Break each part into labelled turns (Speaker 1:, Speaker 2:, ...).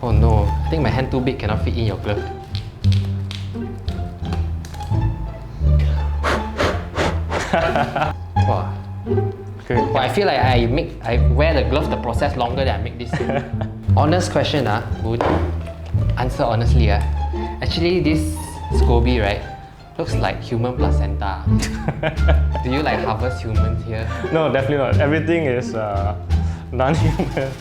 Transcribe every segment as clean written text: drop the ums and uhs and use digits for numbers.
Speaker 1: Oh no, I think my hand too big, cannot fit in your glove. Wow.
Speaker 2: Okay.
Speaker 1: Well, I feel like I wear the glove, the process longer than I make this. Honest question, would answer honestly. Actually, this SCOBY, right, looks like human placenta. Do you like harvest humans here?
Speaker 2: No, definitely not. Everything is non-human.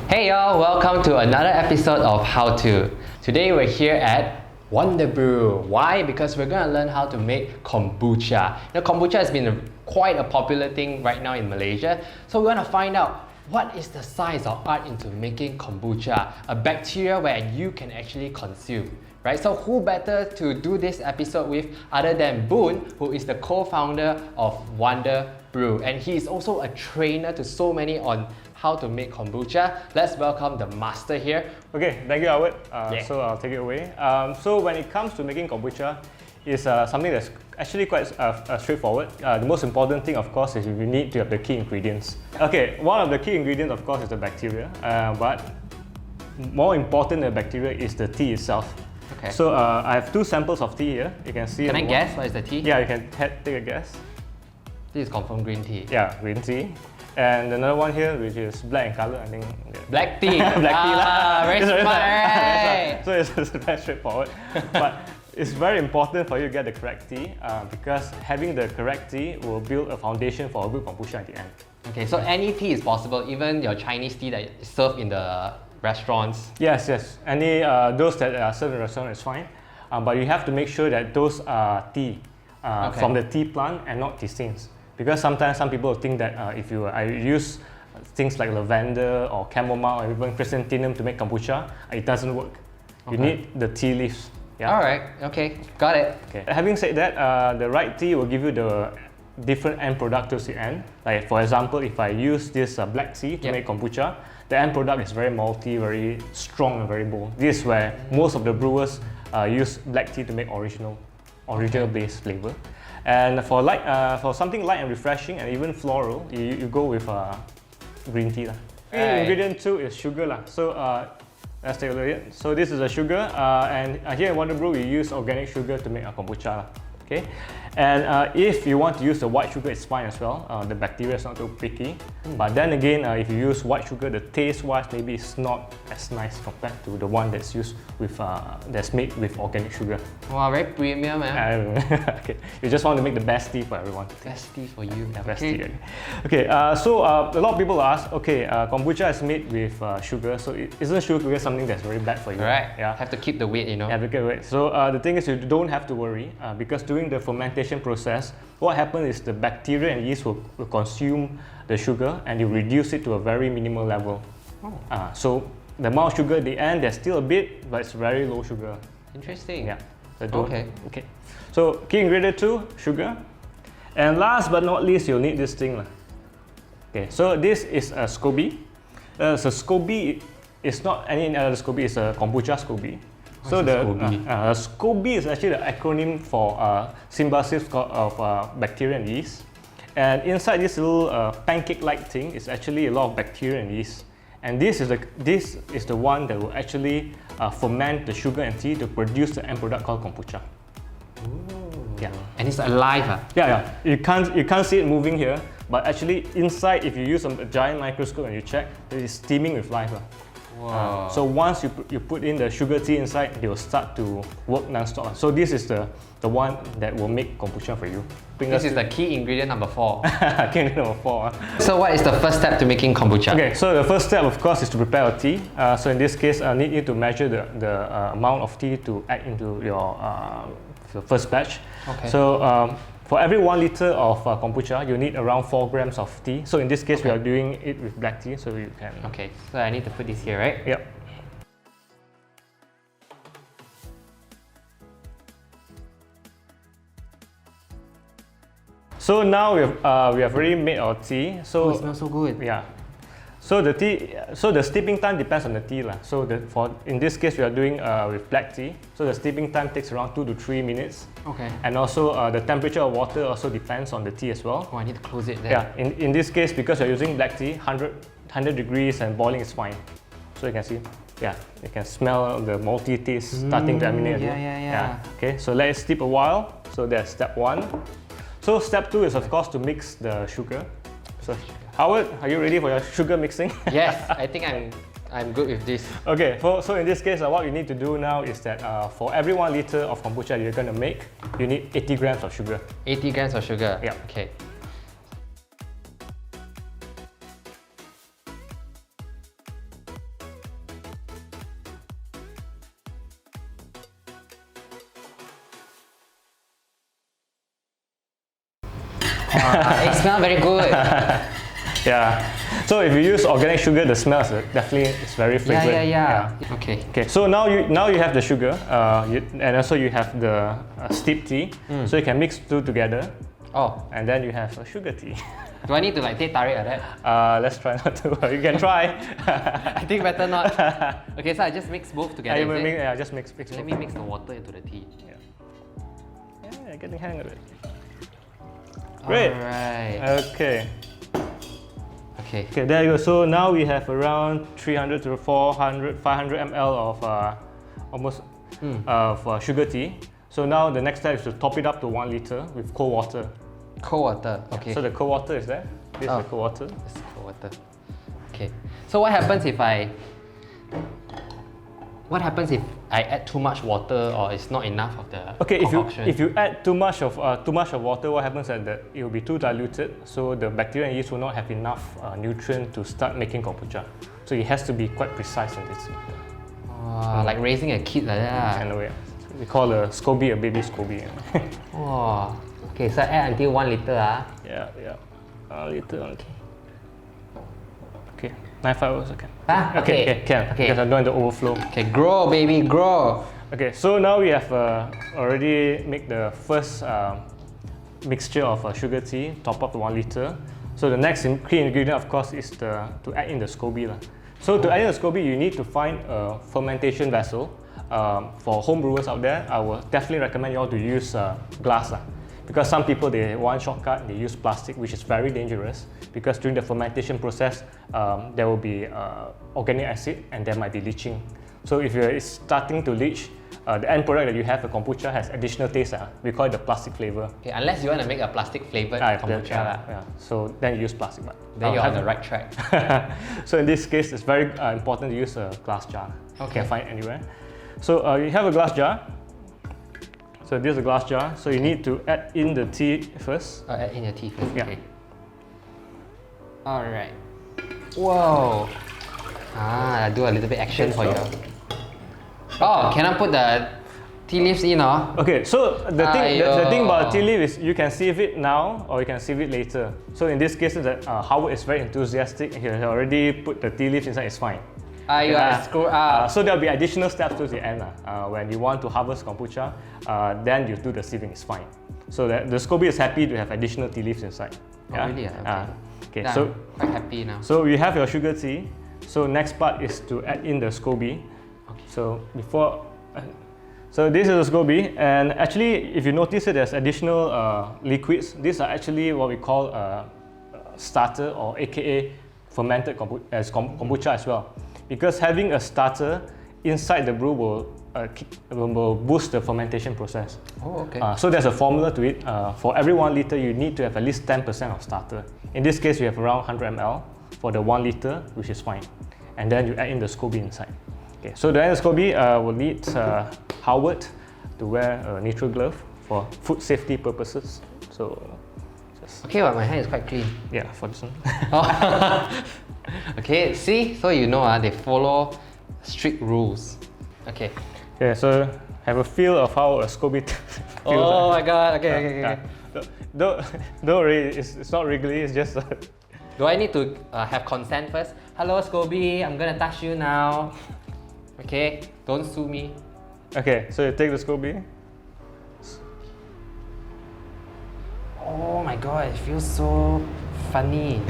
Speaker 1: Hey y'all, welcome to another episode of How To. Today we're here at WonderBrew. Why? Because we're gonna learn how to make kombucha. Now, kombucha has been quite a popular thing right now in Malaysia. So we wanna find out what is the science or art into making kombucha, a bacteria where you can actually consume. Right? So who better to do this episode with other than Boon, who is the co-founder of WonderBrew, and he is also a trainer to so many on how to make kombucha. Let's welcome the master here.
Speaker 2: Okay, thank you, Howard. So I'll take it away. So when it comes to making kombucha, it's something that's actually quite straightforward. The most important thing, of course, is you need to have the key ingredients. Okay, one of the key ingredients, of course, is the bacteria. But more important than bacteria is the tea itself.
Speaker 1: Okay.
Speaker 2: So I have two samples of tea here. You can see.
Speaker 1: Can I guess what is the tea?
Speaker 2: Yeah, you can take a guess.
Speaker 1: This is confirmed green tea.
Speaker 2: Yeah, green tea. And another one here, which is black in color, I think. Yeah.
Speaker 1: Black tea.
Speaker 2: Black tea lah.
Speaker 1: Very smart, right?
Speaker 2: So it's very straightforward. But it's very important for you to get the correct tea because having the correct tea will build a foundation for a good kombucha at the end.
Speaker 1: Okay, so any tea is possible, even your Chinese tea that is served in the restaurants.
Speaker 2: Yes. Any those that are served in restaurant is fine. But you have to make sure that those are tea from the tea plant and not tea stains. Because sometimes some people think that if I use things like lavender or chamomile or even chrysanthemum to make kombucha, it doesn't work. You need the tea leaves. Yeah?
Speaker 1: Alright, okay, got it.
Speaker 2: Okay. Having said that, the right tea will give you the different end product towards the end. Like for example, if I use this black tea to make kombucha, the end product is very malty, very strong and very bold. This is where most of the brewers use black tea to make original based flavor. And for something light and refreshing and even floral, you go with green tea. Ingredient 2 is sugar. So let's take a look at it. So this is a sugar, and here at WonderBrew we use organic sugar to make a kombucha. Okay, and if you want to use the white sugar, it's fine as well. The bacteria is not too picky. But then again, if you use white sugar, the taste-wise maybe it's not as nice compared to the one that's used with that's made with organic sugar.
Speaker 1: Wow, very premium, man.
Speaker 2: Okay, you just want to make the best tea for everyone.
Speaker 1: Best tea for you.
Speaker 2: Yeah, best tea. Okay, so a lot of people ask, okay, kombucha is made with sugar, so isn't sugar something that's very bad for you?
Speaker 1: Right.
Speaker 2: Yeah.
Speaker 1: Have to keep the weight, you know.
Speaker 2: Have to keep the weight. So the thing is, you don't have to worry because during the fermentation process, what happens is the bacteria and yeast will consume the sugar and you reduce it to a very minimal level. So the amount of sugar at the end, there's still a bit, but it's very low sugar.
Speaker 1: Interesting.
Speaker 2: Yeah. So
Speaker 1: Okay.
Speaker 2: So key ingredient 2, sugar. And last but not least, you'll need this thing. Okay, so this is a SCOBY. So SCOBY is not any other SCOBY, it's a kombucha SCOBY. So the SCOBY is actually the acronym for symbiosis of bacteria and yeast. And inside this little pancake-like thing is actually a lot of bacteria and yeast. And this is the one that will actually ferment the sugar and tea to produce the end product called kombucha.
Speaker 1: Ooh. Yeah. And it's alive.
Speaker 2: Yeah. You can't see it moving here, but actually inside, if you use a giant microscope and you check, it is steaming with life.
Speaker 1: Wow.
Speaker 2: So once you put in the sugar tea inside, they will start to work non-stop. So this is the one that will make kombucha for you.
Speaker 1: This is the key ingredient number 4.
Speaker 2: Key ingredient number 4.
Speaker 1: So what is the first step to making kombucha?
Speaker 2: Okay, so the first step, of course, is to prepare a tea. So in this case, I need you to measure the amount of tea to add into your first batch.
Speaker 1: Okay.
Speaker 2: So for every 1 liter of kombucha, you need around 4 grams of tea. So in this case, we are doing it with black tea, so you can...
Speaker 1: Okay, so I need to put this here, right?
Speaker 2: Yep. So now we have already made our tea. So
Speaker 1: it smells so good.
Speaker 2: Yeah. So the steeping time depends on the tea lah. So in this case we are doing with black tea. So the steeping time takes around 2 to 3 minutes.
Speaker 1: Okay.
Speaker 2: And also the temperature of water also depends on the tea as well.
Speaker 1: Oh, I need to close it there.
Speaker 2: Yeah. In this case, because you're using black tea, 100 degrees and boiling is fine. So you can see, yeah, you can smell the malty taste starting to emanate.
Speaker 1: Yeah.
Speaker 2: Okay. So let it steep a while. So that's step 1. So step 2 is of course to mix the sugar. So Howard, are you ready for your sugar mixing?
Speaker 1: Yes, I think I'm good with this.
Speaker 2: Okay, so in this case, what you need to do now is that for every 1 liter of kombucha you're going to make, you need 80 grams of sugar.
Speaker 1: 80 grams of sugar?
Speaker 2: Yeah.
Speaker 1: Okay. It smells very good.
Speaker 2: Yeah. So if you use organic sugar, the smell is definitely very fragrant.
Speaker 1: Yeah. Okay.
Speaker 2: Okay. So now you have the sugar, and also you have the steep tea. So you can mix two together.
Speaker 1: Oh.
Speaker 2: And then you have a sugar tea.
Speaker 1: Do I need to like take tarik like that?
Speaker 2: Let's try not to. You can try.
Speaker 1: I think better not. Okay, so I just mix both together.
Speaker 2: Just mix.
Speaker 1: Let me mix the water into the tea.
Speaker 2: Yeah, getting hang of it. Great.
Speaker 1: Alright.
Speaker 2: Okay.
Speaker 1: Okay.
Speaker 2: There you go. So now we have around 300 to 400, 500 ml of sugar tea. So now the next step is to top it up to 1 liter with cold water.
Speaker 1: Cold water. Okay.
Speaker 2: So the cold water is there. This is the cold water.
Speaker 1: This is cold water. Okay. So what happens if I add too much water or it's not enough of the concoction?
Speaker 2: If you add too much of water, what happens is that it will be too diluted, so the bacteria and yeast will not have enough nutrient to start making kombucha. So it has to be quite precise in this.
Speaker 1: Like raising a kid like that.
Speaker 2: In a way, we call a SCOBY a baby SCOBY.
Speaker 1: Oh. Okay, so add until 1 liter.
Speaker 2: Yeah. 1 liter. Okay. 9 hours. Okay.
Speaker 1: Okay.
Speaker 2: Can. Because I'm doing the overflow.
Speaker 1: Okay, grow, baby, grow.
Speaker 2: Okay, so now we have already made the first mixture of sugar tea, top up to 1 liter. So the next key ingredient, of course, is to add in the SCOBY. So to add in the SCOBY, you need to find a fermentation vessel. For home brewers out there, I will definitely recommend you all to use glass. Because some people, they want shortcut, they use plastic, which is very dangerous because during the fermentation process, there will be organic acid and there might be leaching. So if it's starting to leach, the end product that you have, the kombucha, has additional taste. We call it the plastic flavor.
Speaker 1: Okay, unless you want to make a plastic flavored kombucha.
Speaker 2: Yeah. So then you use plastic. But
Speaker 1: then you're on the right track.
Speaker 2: So in this case, it's very important to use a glass jar.
Speaker 1: Okay.
Speaker 2: You can find it anywhere. So you have a glass jar. So this is a glass jar. So you need to add in the tea first.
Speaker 1: Add in the tea first.
Speaker 2: Yeah.
Speaker 1: Okay. Alright. Whoa. I do a little bit action for you. Oh, can I put the tea leaves in?
Speaker 2: Okay, so the thing about tea leaf is you can sieve it now or you can sieve it later. So in this case, Howard is very enthusiastic. He already put the tea leaves inside. It's fine.
Speaker 1: You gotta screw up.
Speaker 2: So there'll be additional steps to the end. When you want to harvest kombucha, then you do the sieving. It's fine. So that the SCOBY is happy to have additional tea leaves inside.
Speaker 1: Oh, really?
Speaker 2: Okay.
Speaker 1: Yeah,
Speaker 2: So
Speaker 1: I'm quite happy now.
Speaker 2: So you have your sugar tea. So next part is to add in the SCOBY.
Speaker 1: Okay.
Speaker 2: So so this is the SCOBY, and actually, if you notice it, there's additional liquids. These are actually what we call starter, or AKA fermented kombucha as well. Because having a starter inside the brew will boost the fermentation process.
Speaker 1: Oh, okay.
Speaker 2: So there's a formula to it. For every 1 liter, you need to have at least 10% of starter. In this case, we have around 100 ml for the 1 liter, which is fine. And then you add in the SCOBY inside. Okay, so to add the SCOBY, we'll need Howard to wear a neutral glove for food safety purposes. So just
Speaker 1: Okay, well, my hand is quite clean.
Speaker 2: yeah, for this one.
Speaker 1: Okay, see? So you know, they follow strict rules. Okay.
Speaker 2: Okay, so have a feel of how a SCOBY feels.
Speaker 1: Oh my god, okay.
Speaker 2: Don't worry, it's not wriggly, it's just
Speaker 1: Do I need to have consent first? Hello, SCOBY, I'm gonna touch you now. Okay, don't sue me.
Speaker 2: Okay, so you take the SCOBY.
Speaker 1: Oh my my god, it feels so funny.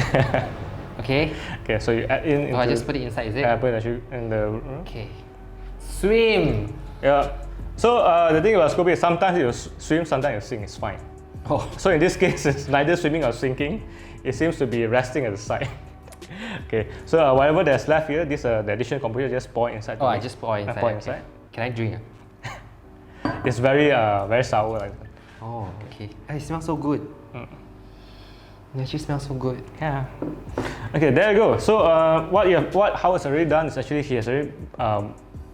Speaker 1: Okay.
Speaker 2: Okay, so you add in.
Speaker 1: Oh, I just put it inside, is it?
Speaker 2: Put it in the.
Speaker 1: Okay. Swim.
Speaker 2: Yeah. So the thing about Scoby is sometimes you swim, sometimes you sink. It's fine.
Speaker 1: Oh.
Speaker 2: So in this case, it's neither swimming or sinking. It seems to be resting at the side. Okay. So whatever that's left here, this the additional kombucha, just pour it inside.
Speaker 1: Oh, I just pour it inside.
Speaker 2: Pour it
Speaker 1: okay.
Speaker 2: inside.
Speaker 1: Can I drink?
Speaker 2: It's very very sour. Like that.
Speaker 1: Oh, okay. It smells so good. It actually smells so good.
Speaker 2: Yeah. Okay, there you go. So what Howard's already done is actually he has already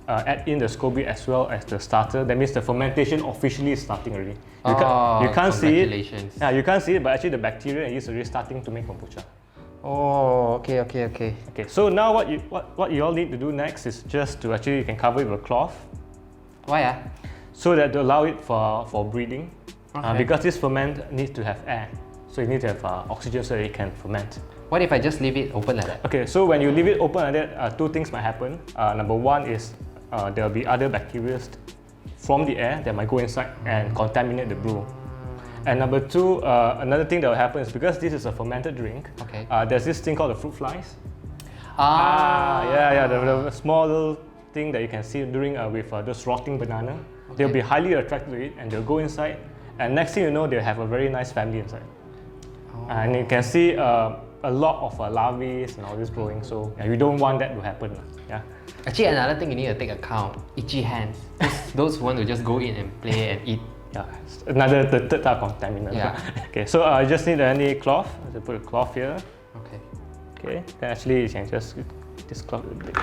Speaker 2: add in the SCOBY as well as the starter. That means the fermentation officially is starting already. You can't see it. Yeah, you can't see it, but actually the bacteria is already starting to make kombucha.
Speaker 1: Oh, okay.
Speaker 2: Okay. So now what you all need to do next is just to actually you can cover it with a cloth.
Speaker 1: Why?
Speaker 2: So that to allow it for breathing.
Speaker 1: Okay.
Speaker 2: Because this ferment needs to have air. So you need to have oxygen so that it can ferment.
Speaker 1: What if I just leave it open like that?
Speaker 2: Okay, so when you leave it open like that, two things might happen. Number one is there will be other bacteria from the air that might go inside and contaminate the brew. And number two, another thing that will happen is because this is a fermented drink,
Speaker 1: okay.
Speaker 2: There's this thing called the fruit flies.
Speaker 1: Yeah,
Speaker 2: the small little thing that you can see during with those rotting banana. Okay. They'll be highly attracted to it and they'll go inside. And next thing you know, they'll have a very nice family inside. And you can see a lot of larvae and all this growing, so you don't want that to happen. Yeah.
Speaker 1: Actually, another thing you need to take account, itchy hands. Those who want to just go in and play and eat.
Speaker 2: Yeah, the third type of contaminant.
Speaker 1: Yeah.
Speaker 2: Okay, so I just need any cloth. I'll put a cloth here.
Speaker 1: Okay.
Speaker 2: Okay, then actually you can just this cloth a bit.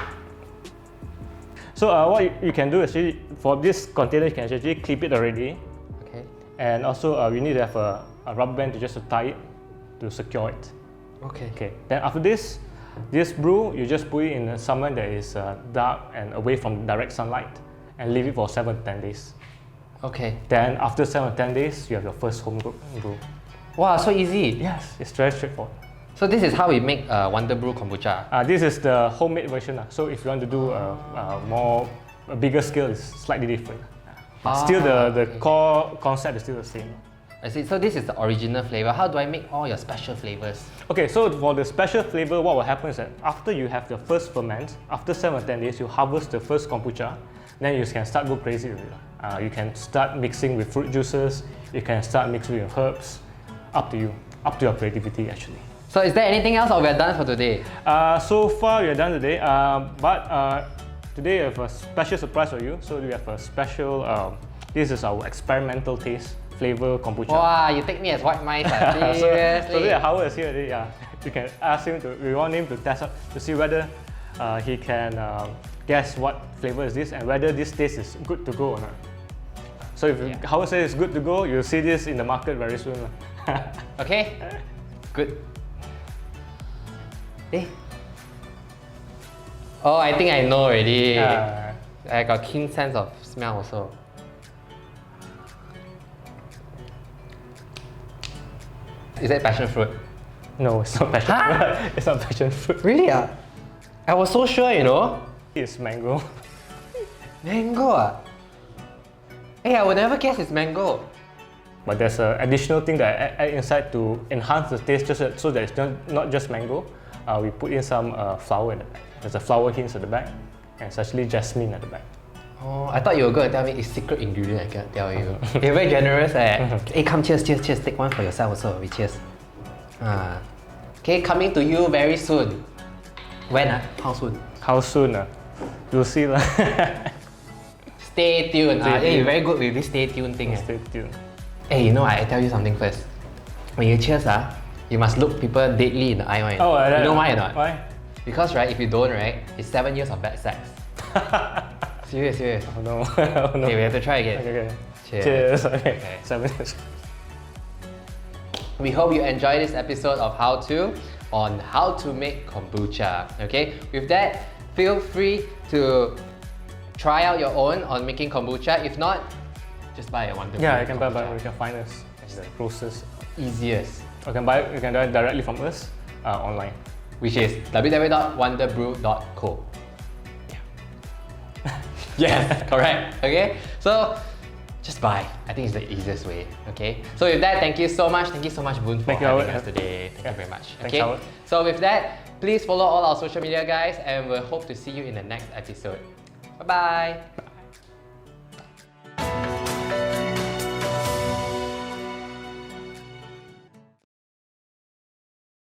Speaker 2: So what you can do actually for this container, you can actually clip it already.
Speaker 1: Okay.
Speaker 2: And also we need to have a rubber band to just tie it to secure it.
Speaker 1: Okay.
Speaker 2: Okay. Then after this brew, you just put it in somewhere that is dark and away from direct sunlight, and leave it for 7 to 10 days.
Speaker 1: Okay.
Speaker 2: Then after 7 to 10 days, you have your first home brew.
Speaker 1: Wow, so easy.
Speaker 2: Yes, it's very straightforward.
Speaker 1: So this is how we make WonderBrew kombucha.
Speaker 2: This is the homemade version. So if you want to do a bigger scale, it's slightly different. But still the core concept is still the same.
Speaker 1: I see. So this is the original flavor. How do I make all your special flavors?
Speaker 2: Okay, so for the special flavor, what will happen is that after you have the first ferment, after 7 or 10 days, you harvest the first kombucha, then you can start go crazy with it. You can start mixing with fruit juices, you can start mixing with herbs, up to you, up to your creativity actually.
Speaker 1: So is there anything else or we're done for today?
Speaker 2: So far we are done today, but today we have a special surprise for you. So we have a special, this is our experimental taste flavor kombucha.
Speaker 1: Wow, you take me as white mice, seriously?
Speaker 2: So yeah, Howard is here today, yeah. You can ask him we want him to test out to see whether he can guess what flavor is this and whether this taste is good to go or not. So if Howard says it's good to go, you'll see this in the market very soon.
Speaker 1: Okay, good. Eh? Oh, I think I know already. I got keen sense of smell also. Is that passion fruit?
Speaker 2: No, it's not passion fruit. It's not passion fruit.
Speaker 1: Really? I was so sure, you know.
Speaker 2: It's mango.
Speaker 1: Mango? Hey, I would never guess it's mango.
Speaker 2: But there's an additional thing that I add inside to enhance the taste just so that it's not just mango. We put in some flower in the back. There's a flower hint at the back, and it's actually jasmine at the back.
Speaker 1: Oh, I thought you were going to tell me it's secret ingredient, I can't tell you. You're very generous. Hey, come, cheers. Take one for yourself also. We cheers. Okay, coming to you very soon. When? How soon?
Speaker 2: How soon? You'll see.
Speaker 1: Stay tuned. Hey, you're very good with this stay tuned thing.
Speaker 2: Stay tuned.
Speaker 1: Hey, you know, I tell you something first. When you cheers, you must look people deadly in the eye. Right?
Speaker 2: Oh,
Speaker 1: you know why or not?
Speaker 2: Why?
Speaker 1: Because right, if you don't, right, it's 7 years of bad sex. Serious.
Speaker 2: Oh no. Oh, no.
Speaker 1: Okay, we have to try again.
Speaker 2: Okay.
Speaker 1: Cheers.
Speaker 2: Okay. 7 years.
Speaker 1: We hope you enjoyed this episode of How To on how to make kombucha. Okay, with that, feel free to try out your own on making kombucha. If not, just buy a WonderBrew.
Speaker 2: Yeah, you can buy. You can find us as the closest.
Speaker 1: Easiest.
Speaker 2: You can buy it directly from us online,
Speaker 1: which is www.wonderbrew.co. Yeah. Yes, correct. Okay, so just buy. I think it's the easiest way. Okay. So with that, thank you so much. Thank you so much, Boon, for having us today. Thank you very much. Okay.
Speaker 2: Howard.
Speaker 1: So with that, please follow all our social media, guys, and we'll hope to see you in the next episode. Bye bye.